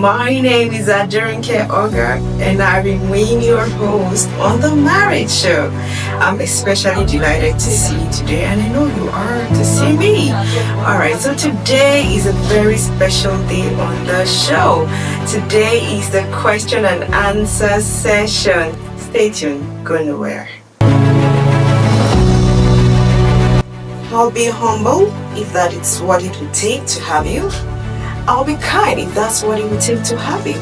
My name is Aderonke Oga, and I've been being your host on The Marriage Show. I'm especially delighted to see you today, and I know you are to see me. Alright, so today is a very special day on the show. Today is the question and answer session. Stay tuned, go nowhere. I'll be humble if that is what it would take to have you. I'll be kind if that's what it would take to have you.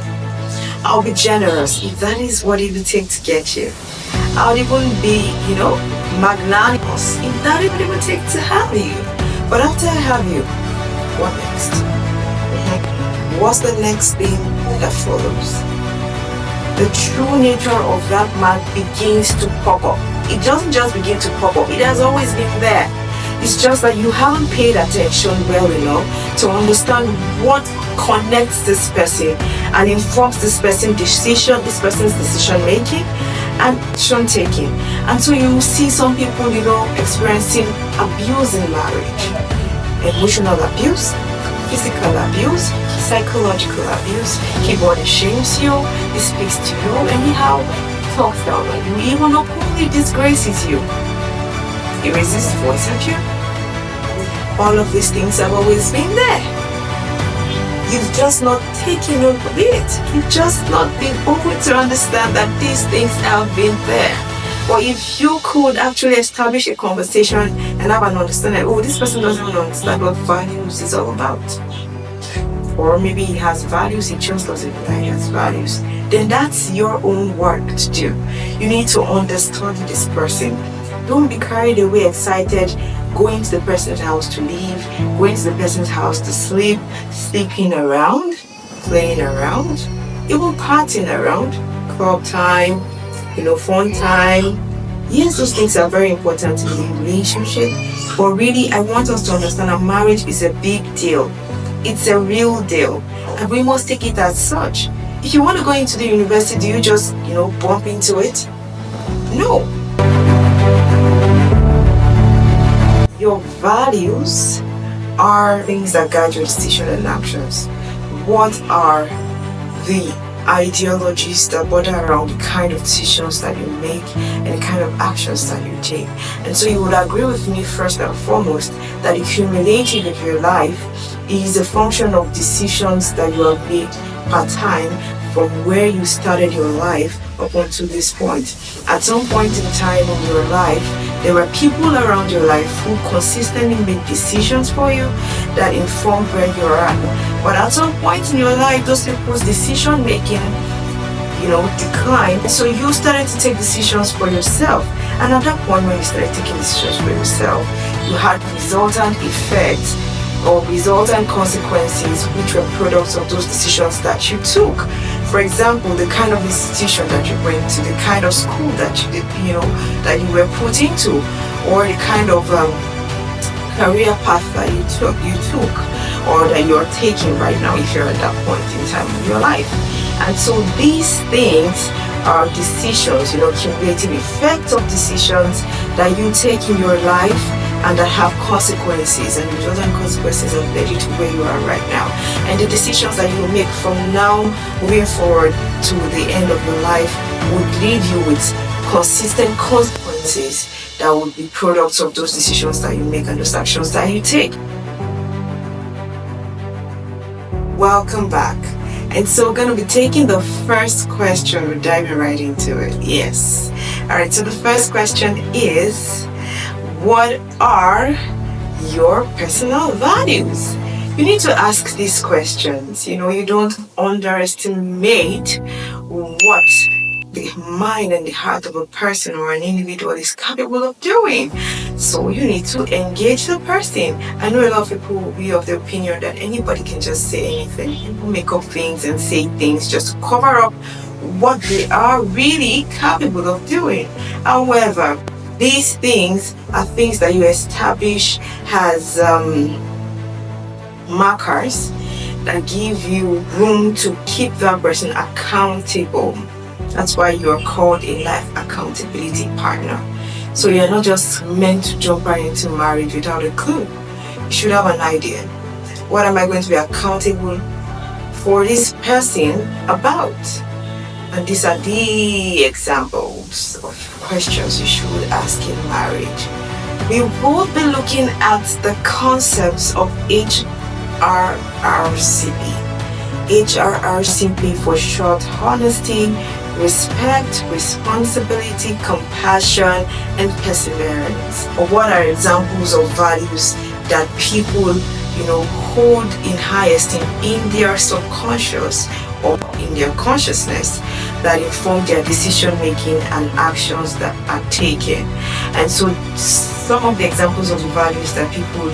I'll be generous if that is what it would take to get you. I'll even be, magnanimous if that is what it would take to have you. But after I have you, what next? What's the next thing that follows? The true nature of that man begins to pop up. It doesn't just begin to pop up, it has always been there. It's just that you haven't paid attention well enough to understand what connects this person and informs this person's decision making and action taking. And so you see some people, experiencing abuse in marriage. Emotional abuse, physical abuse, psychological abuse. Keyboard shames you, he speaks to you anyhow, talks down on you, even openly disgraces you. He raises his voice at you. All of these things have always been there. You've just not taken note of it. You've just not been open to understand that these things have been there. But if you could actually establish a conversation and have an understanding, this person doesn't even understand what values is all about. Or maybe he has values, he just doesn't know he has values. Then that's your own work to do. You need to understand this person. Don't be carried away, excited, going to the person's house to live, going to the person's house to sleep, sleeping around, playing around, even partying around, club time, fun time. Yes, those things are very important in the relationship, but really I want us to understand that marriage is a big deal. It's a real deal, and we must take it as such. If you want to go into the university, do you just, bump into it? No. Your values are things that guide your decision and actions. What are the ideologies that border around the kind of decisions that you make and the kind of actions that you take? And so you would agree with me first and foremost that the cumulative of your life is a function of decisions that you have made per time from where you started your life up until this point. At some point in time in your life, there were people around your life who consistently made decisions for you that informed where you're at. But at some point in your life, those people's decision making, declined. So you started to take decisions for yourself. And at that point, when you started taking decisions for yourself, you had resultant effects or resultant consequences which were products of those decisions that you took. For example, the kind of institution that you went to, the kind of school that you did, that you were put into, or the kind of career path that you took, or that you're taking right now if you're at that point in time in your life. And so these things are decisions, cumulative effects of decisions that you take in your life and that have consequences, and the resultant consequences have led you to where you are right now. And the decisions that you make from now moving forward to the end of your life would leave you with consistent consequences that would be products of those decisions that you make and those actions that you take. Welcome back. And so we're going to be taking the first question. We're diving right into it. Yes. Alright, so the first question is, what are your personal values? You need to ask these questions. You don't underestimate what the mind and the heart of a person or an individual is capable of doing. So you need to engage the person. I know a lot of people will be of the opinion that anybody can just say anything. People make up things and say things just to cover up what they are really capable of doing. However, these things are things that you establish as markers that give you room to keep that person accountable. That's why you are called a life accountability partner. So you're not just meant to jump right into marriage without a clue. You should have an idea. What am I going to be accountable for this person about? And these are the examples of questions you should ask in marriage. We will be looking at the concepts of HRRCP. HRRCP for short: honesty, respect, responsibility, compassion, and perseverance. What are examples of values that people, hold in high esteem in their subconscious or in their consciousness that inform their decision making and actions that are taken? And so some of the examples of the values that people,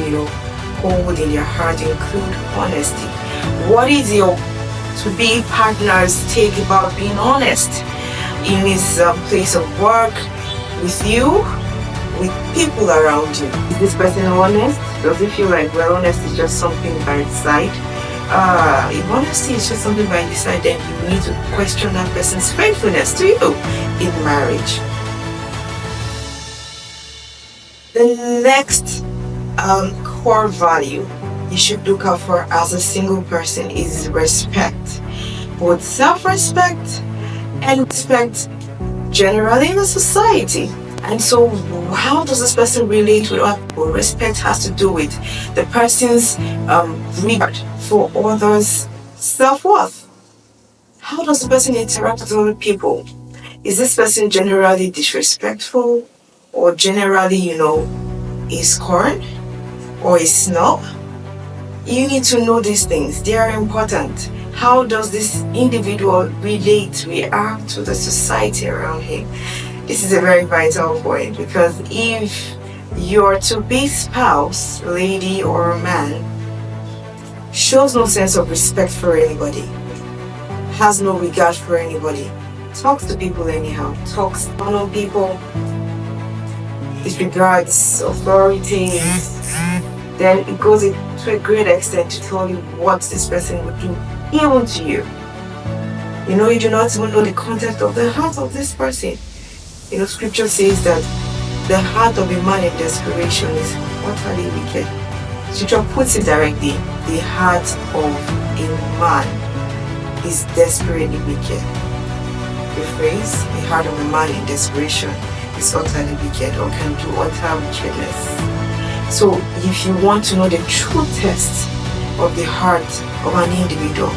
hold in their heart include honesty. What is your to-be partner's take about being honest in his place of work, with you, with people around you? Is this person honest? Does it feel like, well, honesty is just something by its side? If honesty is just something by its side, then you need to question that person's faithfulness to you in marriage. The next core value you should look out for as a single person is respect. Both self-respect and respect generally in a society. And so how does this person relate with other people? Respect has to do with the person's regard for others' self-worth. How does the person interact with other people? Is this person generally disrespectful, or generally, a scorn or a snob? You need to know these things. They are important. How does this individual react to the society around him? This is a very vital point, because if your to-be spouse, lady or man, shows no sense of respect for anybody, has no regard for anybody, talks to people anyhow, talks down on people, disregards authorities, then it goes to a great extent to tell you what this person would do, even to you. You do not even know the content of the heart of this person. Scripture says that the heart of a man in desperation is utterly wicked. Scripture puts it directly: the heart of a man is desperately wicked. The phrase, the heart of a man in desperation is utterly wicked, or can do utter wickedness. So if you want to know the true test of the heart of an individual,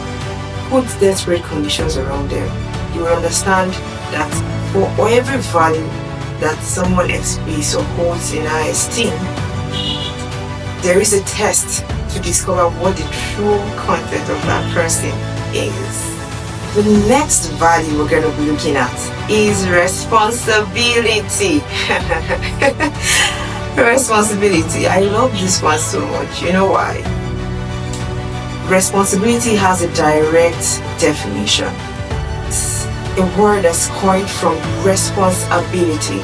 put desperate conditions around them. You will understand that for every value that someone expresses or holds in high esteem, there is a test to discover what the true content of that person is. The next value we're going to be looking at is responsibility. Responsibility. I love this one so much. You know why? Responsibility has a direct definition. It's a word that's coined from responsibility.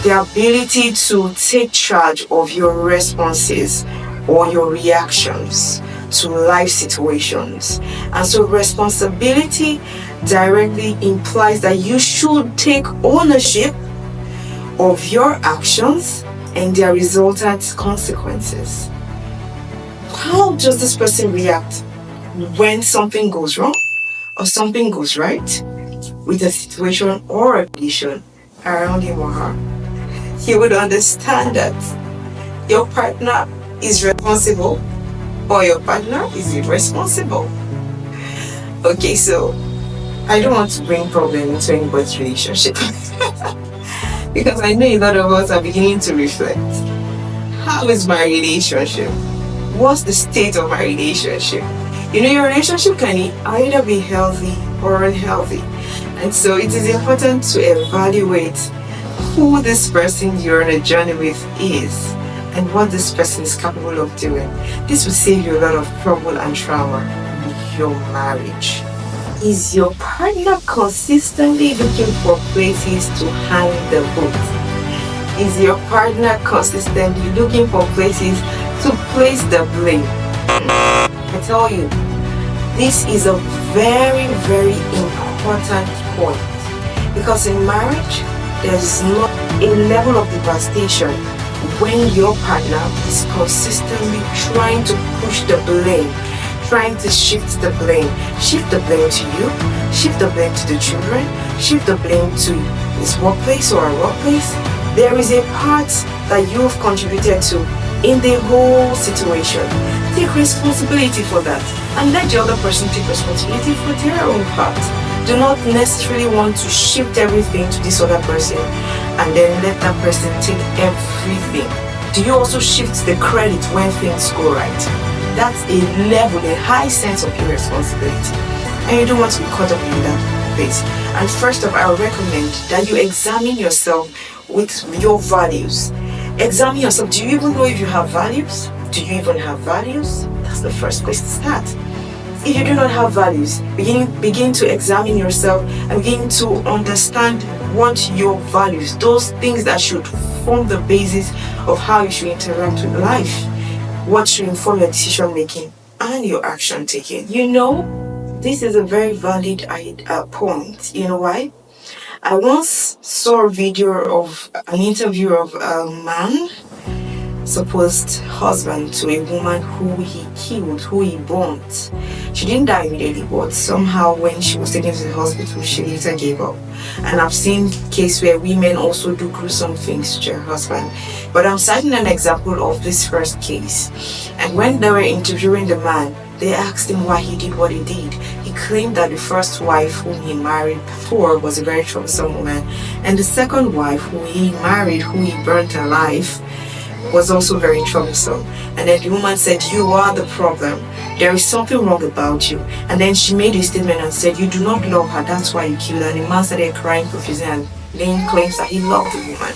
The ability to take charge of your responses or your reactions to life situations. And so responsibility directly implies that you should take ownership of your actions and their resultant consequences. How does this person react when something goes wrong or something goes right with a situation or a condition around him or her? You would understand that your partner is responsible or your partner is irresponsible. Okay, so I don't want to bring problem into anybody's relationship because I know a lot of us are beginning to reflect. How is my relationship? What's the state of my relationship? Your relationship can either be healthy or unhealthy. And so it is important to evaluate who this person you're on a journey with is and what this person is capable of doing. This will save you a lot of trouble and trauma in your marriage. Is your partner consistently looking for places to hang the boot? Is your partner consistently looking for places to place the blame? I tell you, this is a very, very important point, because in marriage, there is not a level of devastation when your partner is consistently trying to push the blame, trying to shift the blame. Shift the blame to you, shift the blame to the children, shift the blame to his workplace or her workplace. There is a part that you've contributed to in the whole situation. Take responsibility for that and let the other person take responsibility for their own part. Do not necessarily want to shift everything to this other person and then let that person take everything. Do you also shift the credit when things go right? That's a level, a high sense of irresponsibility. And you don't want to be caught up in that place. And first off, I would recommend that you examine yourself with your values. Examine yourself. Do you even know if you have values? Do you even have values? That's the first place to start. If you do not have values, begin to examine yourself and begin to understand what your values, those things that should form the basis of how you should interact with life, what should inform your decision making and your action taking. This is a very valid point. You know why? I once saw a video of an interview of a man, supposed husband to a woman who he killed, who he burnt. She didn't die immediately, but somehow when she was taken to the hospital, she later gave up. And I've seen cases where women also do gruesome things to their husband. But I'm citing an example of this first case. And when they were interviewing the man, they asked him why he did what he did. He claimed that the first wife whom he married before was a very troublesome woman, and the second wife who he married, who he burnt alive, was also very troublesome. And then the woman said, "You are the problem. There is something wrong about you." And then she made a statement and said, "You do not love her, that's why you killed her." And the man started crying profusely and laying claims that he loved the woman.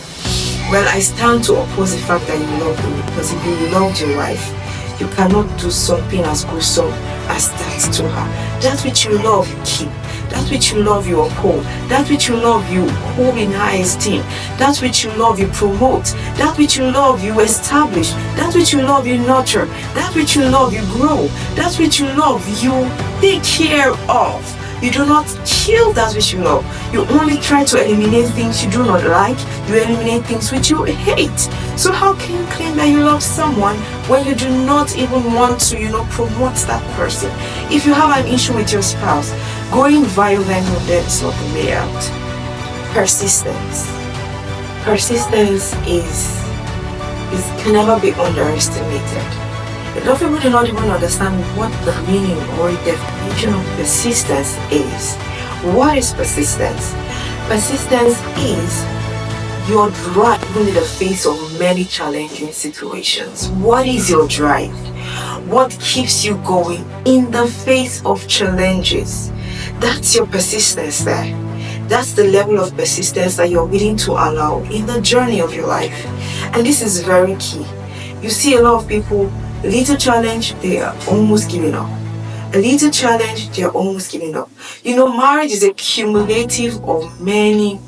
Well, I stand to oppose the fact that you love the woman, because if you loved your wife, you cannot do something as gruesome as that to her. That which you love, you keep. That which you love, you uphold. That which you love, you hold in high esteem. That which you love, you promote. That which you love, you establish. That which you love, you nurture. That which you love, you grow. That which you love, you take care of. You do not kill that which you love. You only try to eliminate things you do not like. You eliminate things which you hate. So how can you claim that you love someone when you do not even want to, promote that person? If you have an issue with your spouse, going violent with them is not the way out. Persistence. Persistence can never be underestimated. A lot of people do not even understand what the meaning or definition of persistence is. What is persistence? Persistence is your drive even in the face of many challenging situations. What is your drive? What keeps you going in the face of challenges? That's your persistence there. That's the level of persistence that you're willing to allow in the journey of your life. And this is very key. You see a lot of people, a little challenge, they are almost giving up. A little challenge, they are almost giving up. Marriage is a cumulative of many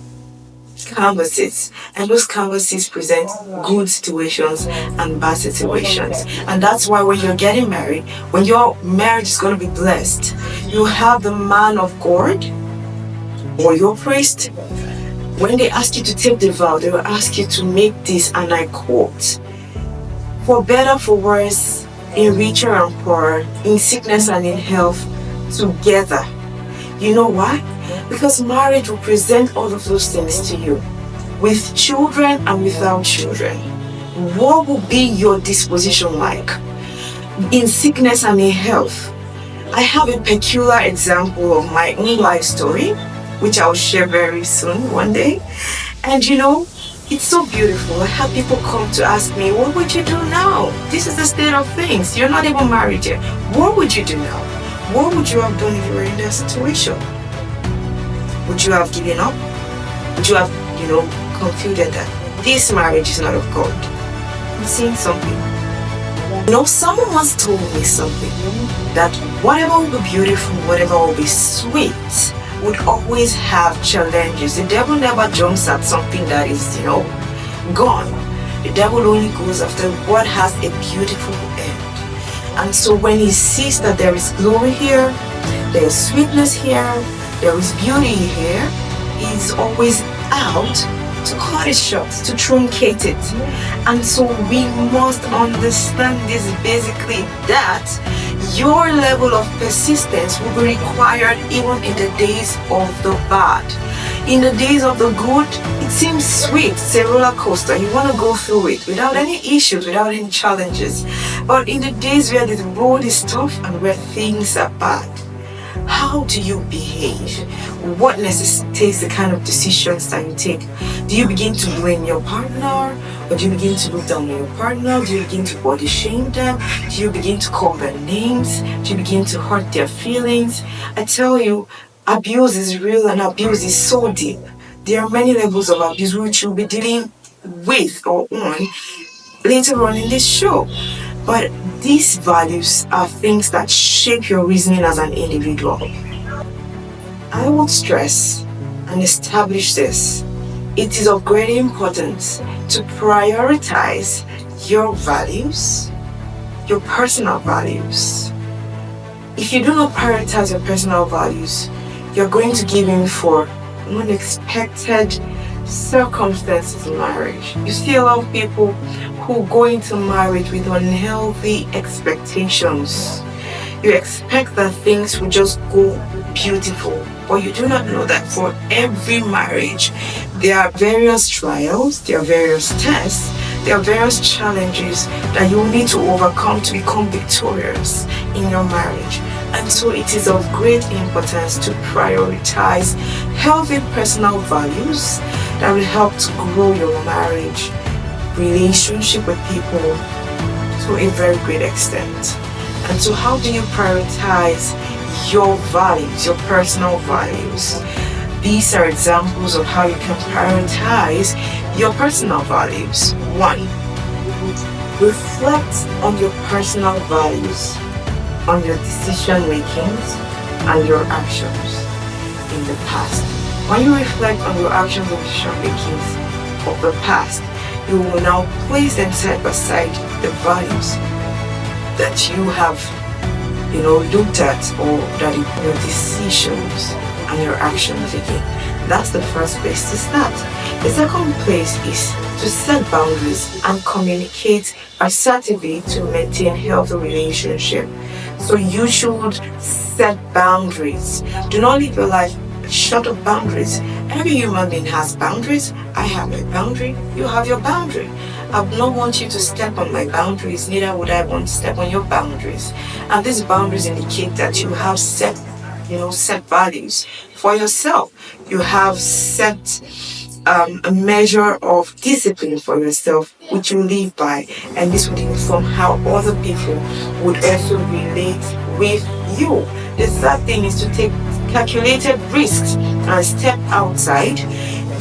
canvases, and those canvases present good situations and bad situations. And that's why when you're getting married, when your marriage is going to be blessed, you have the man of God or your priest. When they ask you to take the vow, they will ask you to make this, and I quote, "For better, for worse, in richer and poorer, in sickness and in health, together." You know why? Because marriage will present all of those things to you, with children and without children. What will be your disposition like in sickness and in health? I have a peculiar example of my own life story, which I'll share very soon, one day. And it's so beautiful. I have people come to ask me, "What would you do now? This is the state of things. You're not even married yet. What would you do now? What would you have done if you were in that situation? Would you have given up? Would you have, concluded that this marriage is not of God?" I'm saying something. Someone once told me something, that whatever will be beautiful, whatever will be sweet, would always have challenges. The devil never jumps at something that is, gone. The devil only goes after what has a beautiful end. And so when he sees that there is glory here, there is sweetness here, there is beauty here, he's always out to cut it short, to truncate it. And so we must understand this basically, that Your level of persistence will be required even in the days of the bad. In the days of the good, it seems sweet. It's a roller coaster. You want to go through it without any issues, without any challenges. But in the days where the road is tough and where things are bad, how do you behave? What necessitates the kind of decisions that you take? Do you begin to blame your partner? Or do you begin to look down on your partner? Do you begin to body shame them? Do you begin to call their names? Do you begin to hurt their feelings? I tell you, abuse is real and abuse is so deep. There are many levels of abuse which you'll be dealing with or on later on in this show. But these values are things that shape your reasoning as an individual. I will stress and establish this. It is of great importance to prioritize your values, your personal values. If you do not prioritize your personal values, you're going to give in for unexpected circumstances in marriage. You see a lot of people who go into marriage with unhealthy expectations. You expect that things will just go beautiful, but you do not know that for every marriage, there are various trials, there are various tests, there are various challenges that you will need to overcome to become victorious in your marriage. And so it is of great importance to prioritize healthy personal values that will help to grow your marriage relationship with people to a very great extent. And so how do you prioritize your values, your personal values? These are examples of how you can prioritize your personal values. 1. Reflect on your personal values, on your decision makings and your actions in the past. When you reflect on your actions and decision makings of the past, you will now place them side by side the values that you have, looked at, or that your decisions and your actions again. That's the first place to start. The second place is to set boundaries and communicate assertively to maintain healthy relationship. So you should set boundaries. Do not live your life short of boundaries. Every human being has boundaries. I have my boundary. You have your boundary. I would not want you to step on my boundaries, neither would I want to step on your boundaries. And these boundaries indicate that you have set values for yourself. You have set a measure of discipline for yourself, which you live by, and this would inform how other people would also relate with you. The third thing is to take calculated risks and step outside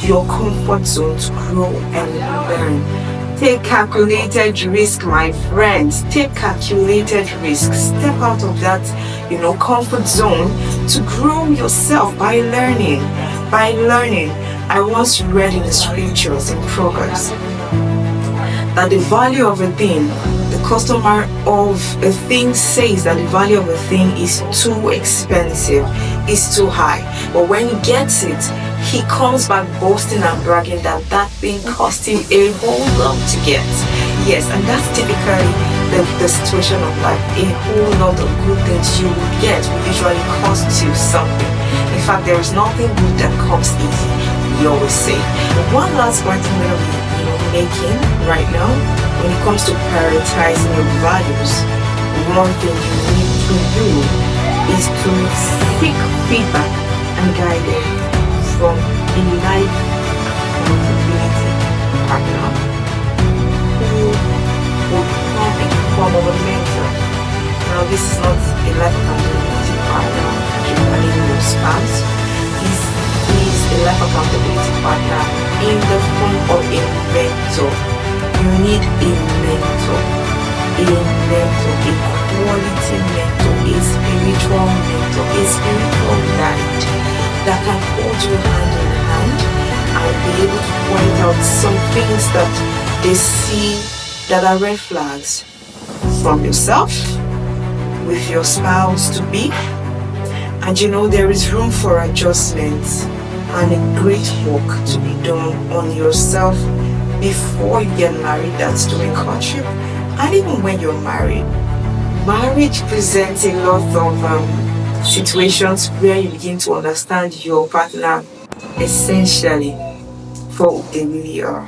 your comfort zone to grow and learn. Take calculated risk, my friends. Take calculated risks. Step out of that, comfort zone to grow yourself by learning. I once read in the scriptures in Proverbs that the value of a thing, the customer of a thing says that the value of a thing is too expensive, is too high. But when he gets it, he comes back boasting and bragging that thing cost him a whole lot to get. Yes, and that's typically the situation of life. A whole lot of good things you would get will usually cost you something. In fact, there is nothing good that comes easy, we always say. One last point I'm going to be making right now, when it comes to prioritizing your values, one thing you need to do is to seek feedback and guidance from a life accountability partner who will come in the form of a mentor. Now, this is not a life accountability partner generally your spouse. This is a life accountability partner in the form of a mentor. You need a mentor, a quality mentor, a spiritual mentor, a spiritual guide that can hold you hand in hand and be able to point out some things that they see that are red flags from yourself, with your spouse to be. And there is room for adjustments and a great work to be done on yourself before you get married. That's during courtship, and even when you're married. Marriage presents a lot of situations where you begin to understand your partner essentially for who they really are.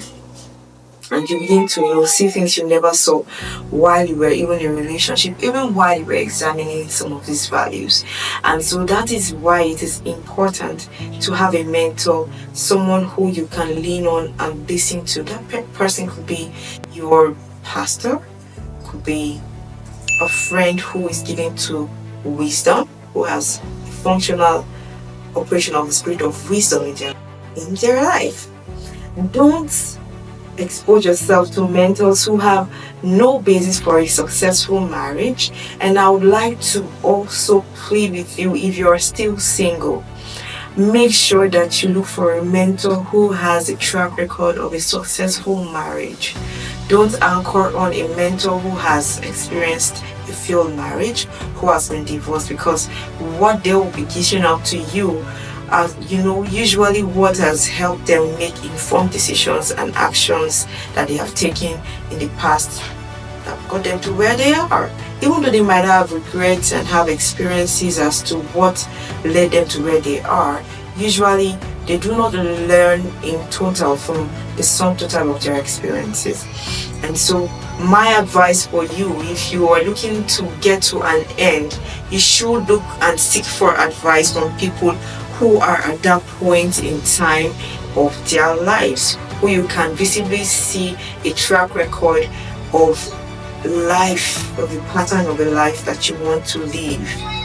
And you begin to see things you never saw while you were even in a relationship, even while you were examining some of these values. And so that is why it is important to have a mentor, someone who you can lean on and listen to. That person could be your pastor, could be a friend who is given to wisdom, who has functional operation of the spirit of wisdom in their life. Don't expose yourself to mentors who have no basis for a successful marriage. And I would like to also plead with you, if you are still single, make sure that you look for a mentor who has a track record of a successful marriage. Don't anchor on a mentor who has experienced a failed marriage, who has been divorced, because what they will be dishing out to you, usually what has helped them make informed decisions and actions that they have taken in the past that got them to where they are. Even though they might have regrets and have experiences as to what led them to where they are, usually they do not learn in total from the sum total of their experiences. And so my advice for you, if you are looking to get to an end, you should look and seek for advice from people who are at that point in time of their lives, who you can visibly see a track record of life, of the pattern of a life that you want to live.